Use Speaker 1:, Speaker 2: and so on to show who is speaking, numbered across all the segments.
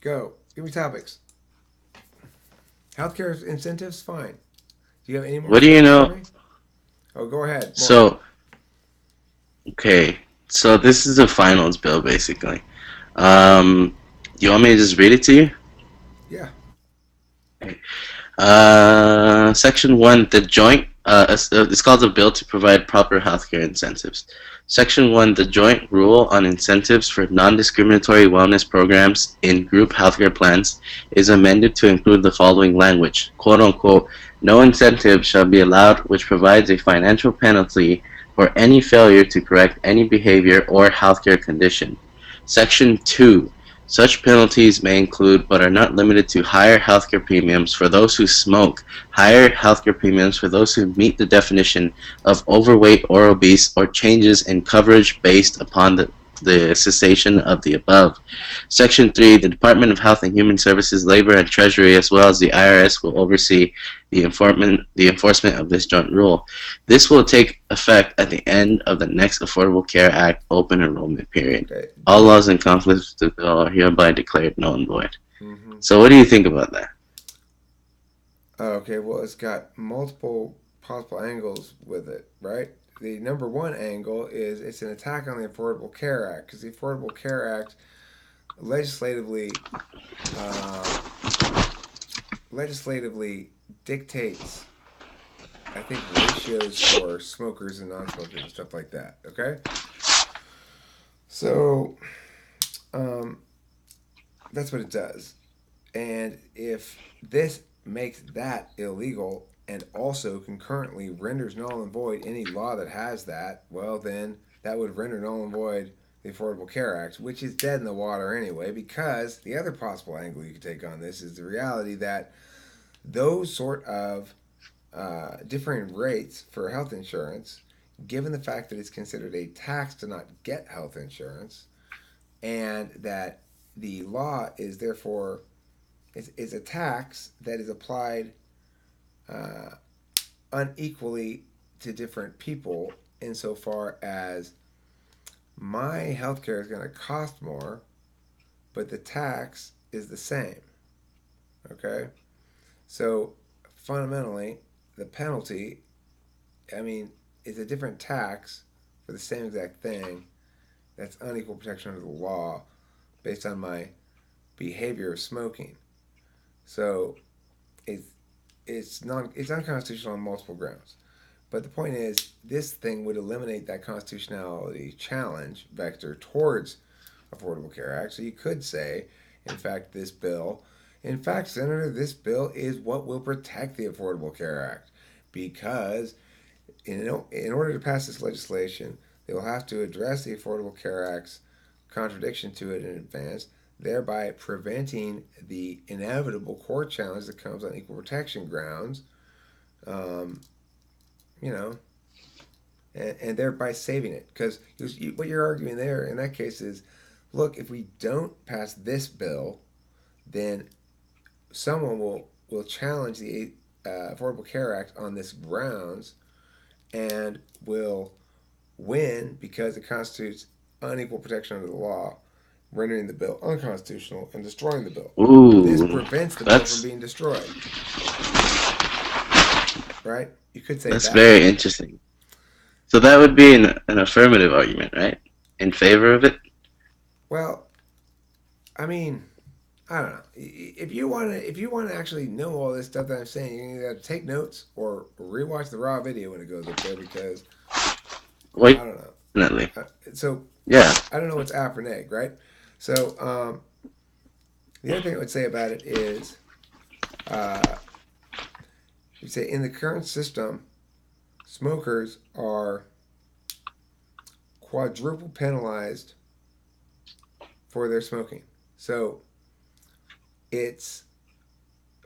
Speaker 1: Go. Give me topics. Healthcare incentives, fine. Do you have any more
Speaker 2: What do you
Speaker 1: topics for
Speaker 2: know?
Speaker 1: me? Oh, go ahead. More.
Speaker 2: So, okay. So this is the finals bill, basically. Do you want me to just read it to you?
Speaker 1: Yeah.
Speaker 2: Section 1, the joint, it's called a bill to provide proper healthcare incentives. Section 1, the joint rule on incentives for non discriminatory wellness programs in group healthcare plans is amended to include the following language, quote unquote, no incentive shall be allowed which provides a financial penalty for any failure to correct any behavior or healthcare condition. Section 2, such penalties may include, but are not limited to, higher healthcare premiums for those who smoke, higher healthcare premiums for those who meet the definition of overweight or obese, or changes in coverage based upon the cessation of the above. Section 3, the Department of Health and Human Services, Labor, and Treasury, as well as the IRS, will oversee the enforcement of this joint rule. This will take effect at the end of the next Affordable Care Act open enrollment period.
Speaker 1: Okay.
Speaker 2: All laws in conflict with the bill are hereby declared null and void.
Speaker 1: Mm-hmm.
Speaker 2: So, what do you think about that?
Speaker 1: Okay. Well, it's got multiple possible angles with it, right? The number one angle is it's an attack on the Affordable Care Act because the Affordable Care Act legislatively uh, legislatively dictates, I think, ratios for smokers and non-smokers and stuff like that. Okay, so um, that's what it does. And if this makes that illegal and also concurrently renders null and void any law that has that, well, then that would render null and void the Affordable Care Act, which is dead in the water anyway, because the other possible angle you could take on this is the reality that those sort of differing rates for health insurance, given the fact that it's considered a tax to not get health insurance, and that the law is therefore is a tax that is applied uh, unequally to different people insofar as my healthcare is going to cost more, but the tax is the same. Okay? So fundamentally, the penalty, I mean, is a different tax for the same exact thing that's unequal protection under the law based on my behavior of smoking. So it's it's unconstitutional on multiple grounds. But the point is, this thing would eliminate that constitutionality challenge vector towards Affordable Care Act. So you could say, in fact, Senator, this bill is what will protect the Affordable Care Act because in order to pass this legislation, they will have to address the Affordable Care Act's contradiction to it in advance, thereby preventing the inevitable court challenge that comes on equal protection grounds. Um, you know, and thereby saving it. Because what you're arguing there in that case is, look, if we don't pass this bill, then someone will challenge the Affordable Care Act on this grounds and will win because it constitutes unequal protection under the law, rendering the bill unconstitutional and destroying the bill. This
Speaker 2: Ooh,
Speaker 1: prevents the bill from
Speaker 2: that's
Speaker 1: being destroyed, right? You could say
Speaker 2: that's
Speaker 1: that.
Speaker 2: very interesting. So that would be an affirmative argument, right? In favor of it?
Speaker 1: Well, I mean, I don't know. If you want to actually know all this stuff that I'm saying, you either have to take notes or rewatch the raw video when it goes up there because
Speaker 2: Well,
Speaker 1: I don't know.
Speaker 2: definitely.
Speaker 1: So
Speaker 2: Yeah.
Speaker 1: I don't know what's app or neg, right? So the other thing I would say about it is, uh, you say in the current system, smokers are quadruple penalized for their smoking. So it's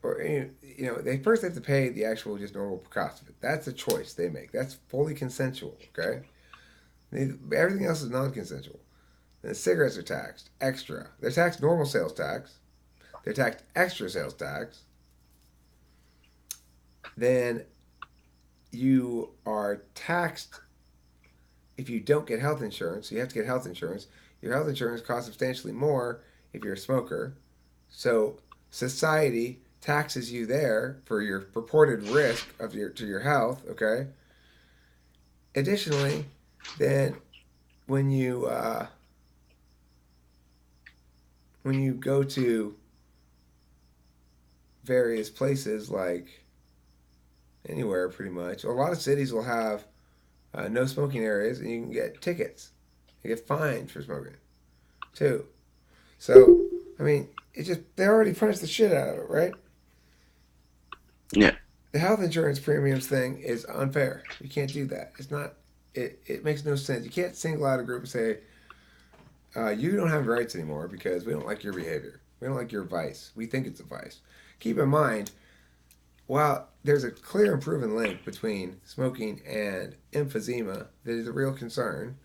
Speaker 1: or they first have to pay the actual just normal cost of it. That's a choice they make. That's fully consensual. Okay, everything else is non-consensual. Then cigarettes are taxed extra. They're taxed normal sales tax. They're taxed extra sales tax. Then you are taxed if you don't get health insurance. So you have to get health insurance. Your health insurance costs substantially more if you're a smoker. So society taxes you there for your purported risk of your to your health. Okay. Additionally, then when you uh, when you go to various places like anywhere, pretty much, a lot of cities will have no smoking areas, and you can get tickets. You get fined for smoking too. So, I mean, it just they already punished the shit out of it, right?
Speaker 2: Yeah.
Speaker 1: The health insurance premiums thing is unfair. You can't do that. It's not. It makes no sense. You can't single out a group and say you don't have rights anymore because we don't like your behavior. We don't like your vice. We think it's a vice. Keep in mind, while there's a clear and proven link between smoking and emphysema that is a real concern,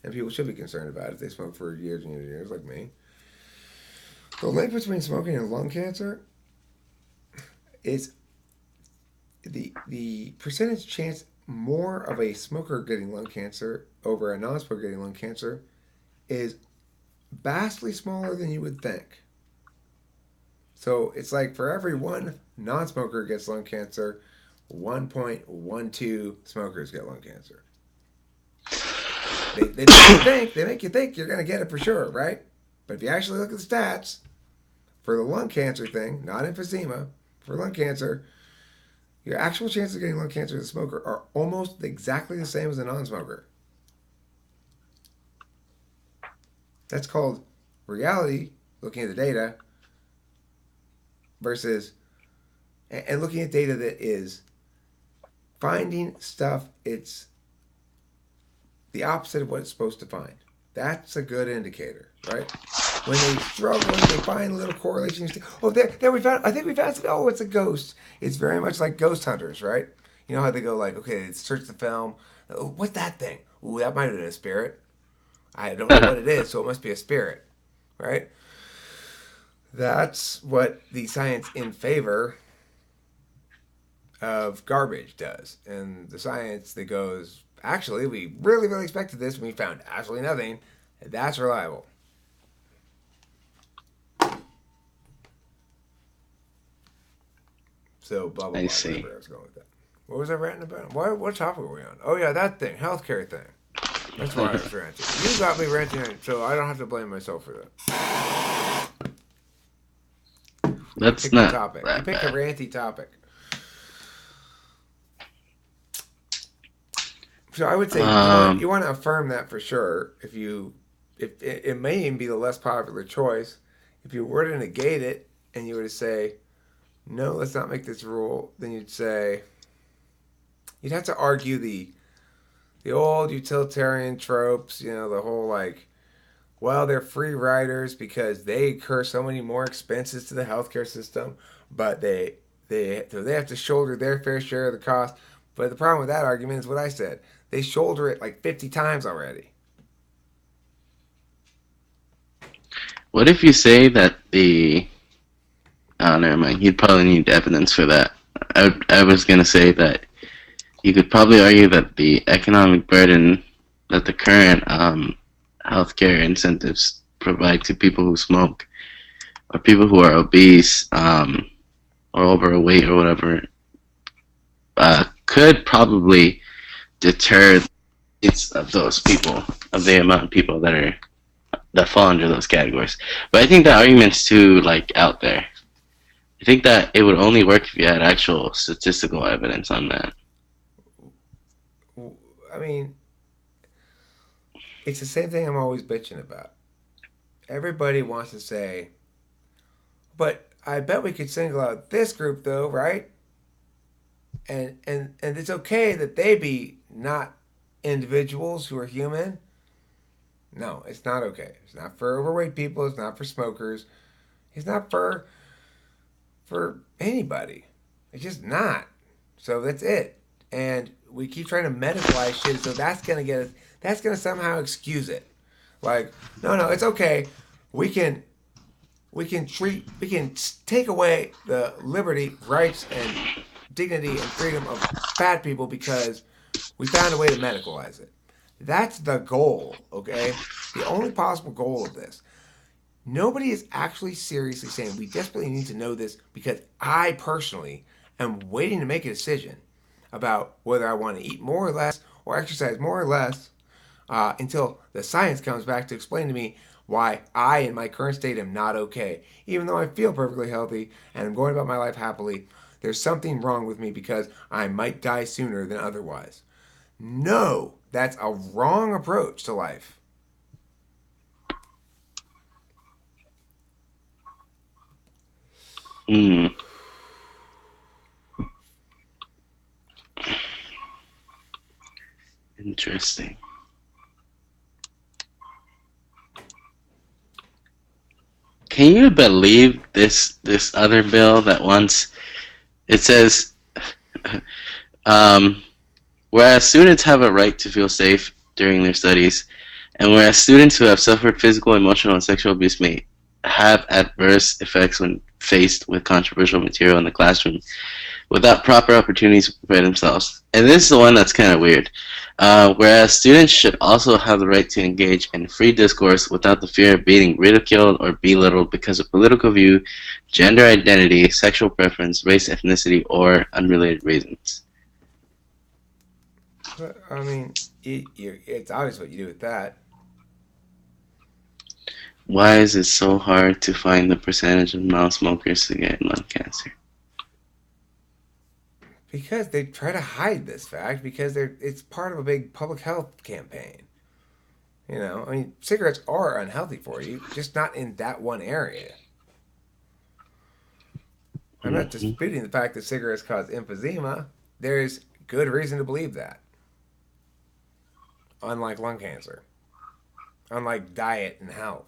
Speaker 1: and people should be concerned about it if they smoke for years and years and years, like me. The link between smoking and lung cancer is the percentage chance more of a smoker getting lung cancer over a non-smoker getting lung cancer is vastly smaller than you would think. So it's like for every one non-smoker gets lung cancer, 1.12 smokers get lung cancer. They make you think you're going to get it for sure, right? But if you actually look at the stats for the lung cancer thing, not emphysema, for lung cancer, your actual chances of getting lung cancer as a smoker are almost exactly the same as a non-smoker. That's called reality, looking at the data, versus and looking at data that is finding stuff it's the opposite of what it's supposed to find. That's a good indicator, right? When they struggle and they find little correlations. Oh, there we found. I think we found something. Oh, it's a ghost. It's very much like ghost hunters, right? You know how they go like, okay, search the film. Oh, what's that thing? Ooh, that might have been a spirit. I don't know what it is, so it must be a spirit, right? That's what the science in favor of garbage does. And the science that goes, actually, we really, really expected this and we found absolutely nothing. That's reliable. So, blah, blah,
Speaker 2: I
Speaker 1: blah.
Speaker 2: see.
Speaker 1: Whatever I was going with that. What was I ranting about? What topic were we on? Oh, yeah, that thing. Healthcare thing. That's why I was ranting. You got me ranting, so I don't have to blame myself for that.
Speaker 2: That's
Speaker 1: Pick the
Speaker 2: not
Speaker 1: topic. You
Speaker 2: that
Speaker 1: picked a
Speaker 2: bad.
Speaker 1: ranty topic. So I would say you want to affirm that for sure. If it may even be the less popular choice. If you were to negate it and you were to say no, let's not make this rule, then you'd have to argue the old utilitarian tropes. You know, the whole like, well, they're free riders because they incur so many more expenses to the healthcare system, but they have to shoulder their fair share of the cost. But the problem with that argument is what I said. They shoulder it like 50 times already.
Speaker 2: What if you say that the? Oh, never mind. You'd probably need evidence for that. I was gonna say that you could probably argue that the economic burden that the current healthcare incentives provide to people who smoke or people who are obese or overweight or whatever could probably deter it's of those people, of the amount of people that fall under those categories. But I think that argument's too like out there. I think that it would only work if you had actual statistical evidence on that.
Speaker 1: I mean, it's the same thing I'm always bitching about. Everybody wants to say, but I bet we could single out this group though, right? And it's okay that they be not individuals who are human. No, it's not okay. It's not for overweight people. It's not for smokers. It's not for anybody. It's just not. So that's it. And we keep trying to medicalize shit, so that's gonna get us. That's gonna somehow excuse it. Like, no, it's okay. We can we can take away the liberty, rights, and dignity and freedom of fat people because we found a way to medicalize it. That's the goal, okay? The only possible goal of this. Nobody is actually seriously saying we desperately need to know this because I personally am waiting to make a decision about whether I want to eat more or less or exercise more or less until the science comes back to explain to me why I, in my current state, am not okay. Even though I feel perfectly healthy and I'm going about my life happily, there's something wrong with me because I might die sooner than otherwise. No, that's a wrong approach to life.
Speaker 2: Hmm. Interesting. Can you believe this other bill that once it says, um, whereas students have a right to feel safe during their studies, and whereas students who have suffered physical, emotional, and sexual abuse may have adverse effects when faced with controversial material in the classroom, without proper opportunities to prepare themselves. And this is the one that's kind of weird. Whereas students should also have the right to engage in free discourse without the fear of being ridiculed or belittled because of political view, gender identity, sexual preference, race, ethnicity, or unrelated reasons.
Speaker 1: But, I mean, it's obvious what you do with that.
Speaker 2: Why is it so hard to find the percentage of non-smokers to get lung cancer?
Speaker 1: Because they try to hide this fact because it's part of a big public health campaign. I mean, cigarettes are unhealthy for you, just not in that one area. I'm not
Speaker 2: Hmm.
Speaker 1: disputing the fact that cigarettes cause emphysema. There's good reason to believe that, unlike lung cancer, unlike diet and health.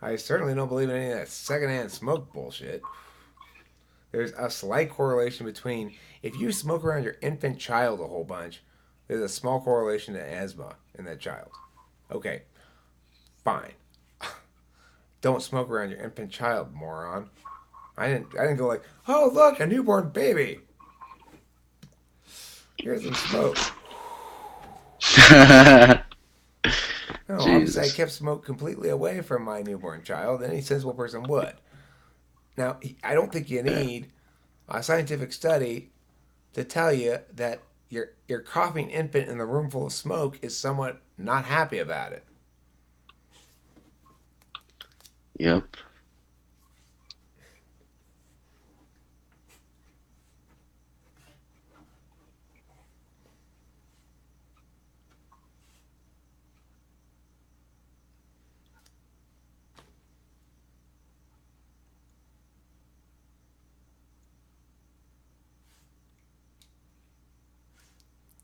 Speaker 1: I certainly don't believe in any of that secondhand smoke bullshit. There's a slight correlation between if you smoke around your infant child a whole bunch, there's a small correlation to asthma in that child. Okay, fine. Don't smoke around your infant child, moron. I didn't go like, oh look, a newborn baby. Here's some smoke. No, obviously I
Speaker 2: Jesus.
Speaker 1: kept smoke completely away from my newborn child. Any sensible person would. Now, I don't think you need a scientific study to tell you that your coughing infant in the room full of smoke is somewhat not happy about it.
Speaker 2: Yep.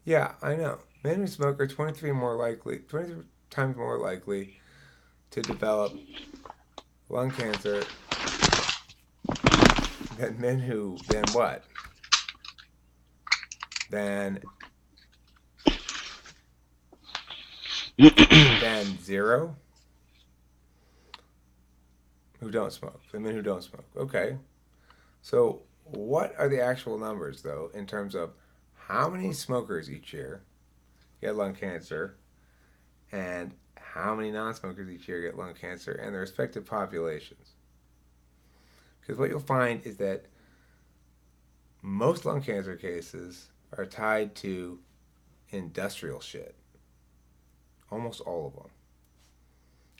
Speaker 1: Yeah, I know. Men who smoke are 23 times more likely to develop lung cancer than men who than what? Than than zero who don't smoke. The men who don't smoke. Okay. So what are the actual numbers though in terms of how many smokers each year get lung cancer and how many non-smokers each year get lung cancer and their respective populations? Because what you'll find is that most lung cancer cases are tied to industrial shit. Almost all of them.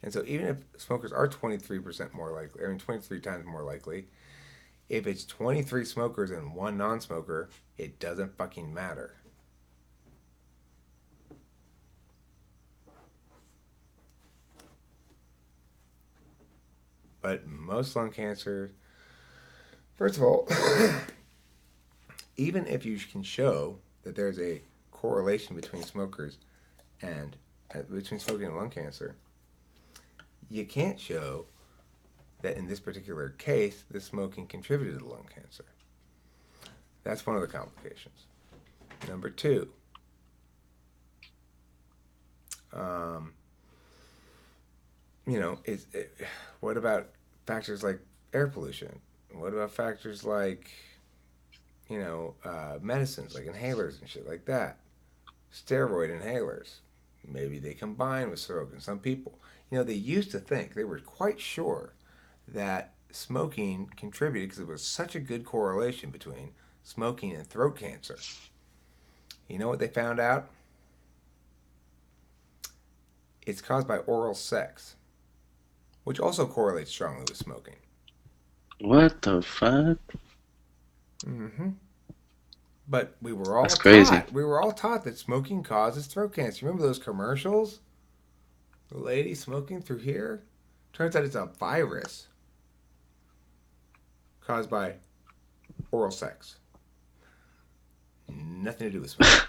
Speaker 1: And so even if smokers are 23% more likely, 23 times more likely, if it's 23 smokers and one non smoker, it doesn't fucking matter. But most lung cancer, first of all, even if you can show that there's a correlation between smokers and between smoking and lung cancer, you can't show that in this particular case, the smoking contributed to lung cancer. That's one of the complications. Number two, um, what about factors like air pollution? What about factors like, medicines, like inhalers and shit like that? steroid inhalers. Maybe they combine with smoking. Some people, they used to think, they were quite sure that smoking contributed because it was such a good correlation between smoking and throat cancer. You know what they found out? It's caused by oral sex, which also correlates strongly with smoking.
Speaker 2: What the fuck?
Speaker 1: Mm-hmm. But we were all
Speaker 2: That's crazy.
Speaker 1: taught that smoking causes throat cancer. Remember those commercials? The lady smoking through here? Turns out it's a virus caused by oral sex. Nothing to do with smoking.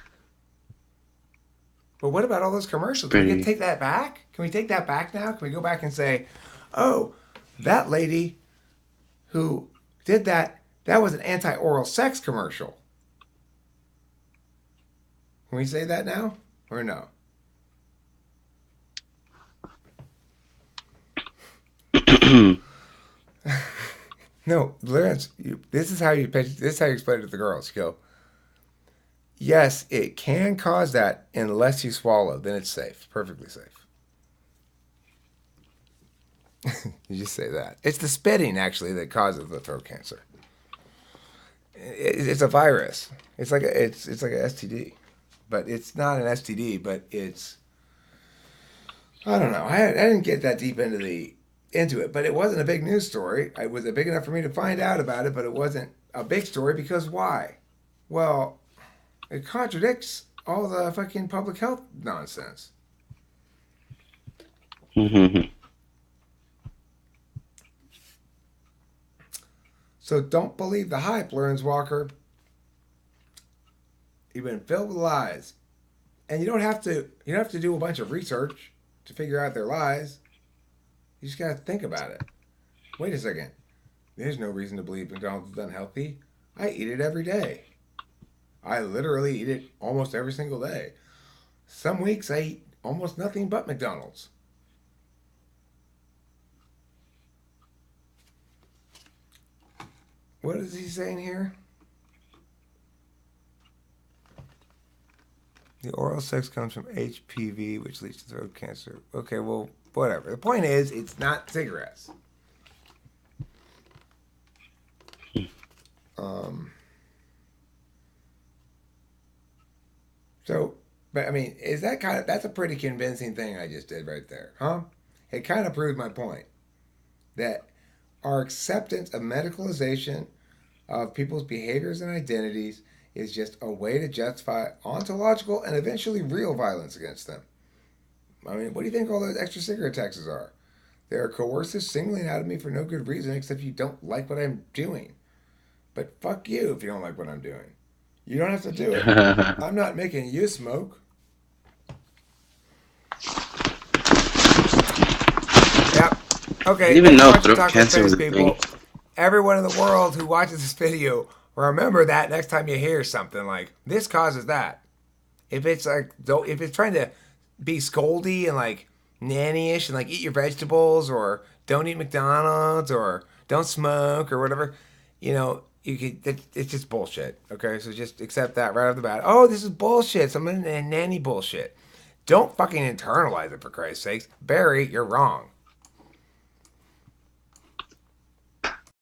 Speaker 1: But what about all those commercials? Can we take that back? Can we take that back now? Can we go back and say, oh, that lady who did that was an anti-oral sex commercial? Can we say that now or no? No, Lawrence, this is how you explain it to the girls. You go, yes, it can cause that unless you swallow. Then it's safe, perfectly safe. You just say that. It's the spitting actually that causes the throat cancer. It's a virus. It's like an STD, but it's not an STD. But it's, I don't know. I didn't get that deep into it, but it wasn't a big news story. It was big enough for me to find out about it, but it wasn't a big story because why? Well, it contradicts all the fucking public health nonsense. So don't believe the hype, Lawrence Walker. You've been filled with lies, and you don't have to do a bunch of research to figure out their lies. You just gotta think about it. Wait a second. There's no reason to believe McDonald's is unhealthy. I eat it every day. I literally eat it almost every single day. Some weeks I eat almost nothing but McDonald's. What is he saying here? The oral sex comes from HPV, which leads to throat cancer. Okay, well, whatever. The point is, it's not cigarettes. But I mean, that's a pretty convincing thing I just did right there, huh? It kind of proved my point that our acceptance of medicalization of people's behaviors and identities is just a way to justify ontological and eventually real violence against them. I mean, what do you think all those extra cigarette taxes are? They're coercive singling out of me for no good reason except you don't like what I'm doing. But fuck you if you don't like what I'm doing. You don't have to do it. I'm not making you smoke. Yep. Okay.
Speaker 2: I didn't even know throat cancer was a thing.
Speaker 1: Everyone in the world who watches this video, remember that next time you hear something like this causes that. If it's trying to be scoldy and like nanny-ish and like eat your vegetables or don't eat McDonald's or don't smoke or whatever, it's just bullshit. Okay, so just accept that right off the bat. Oh, this is bullshit. Some nanny bullshit. Don't fucking internalize it, for Christ's sakes. Barry, you're wrong.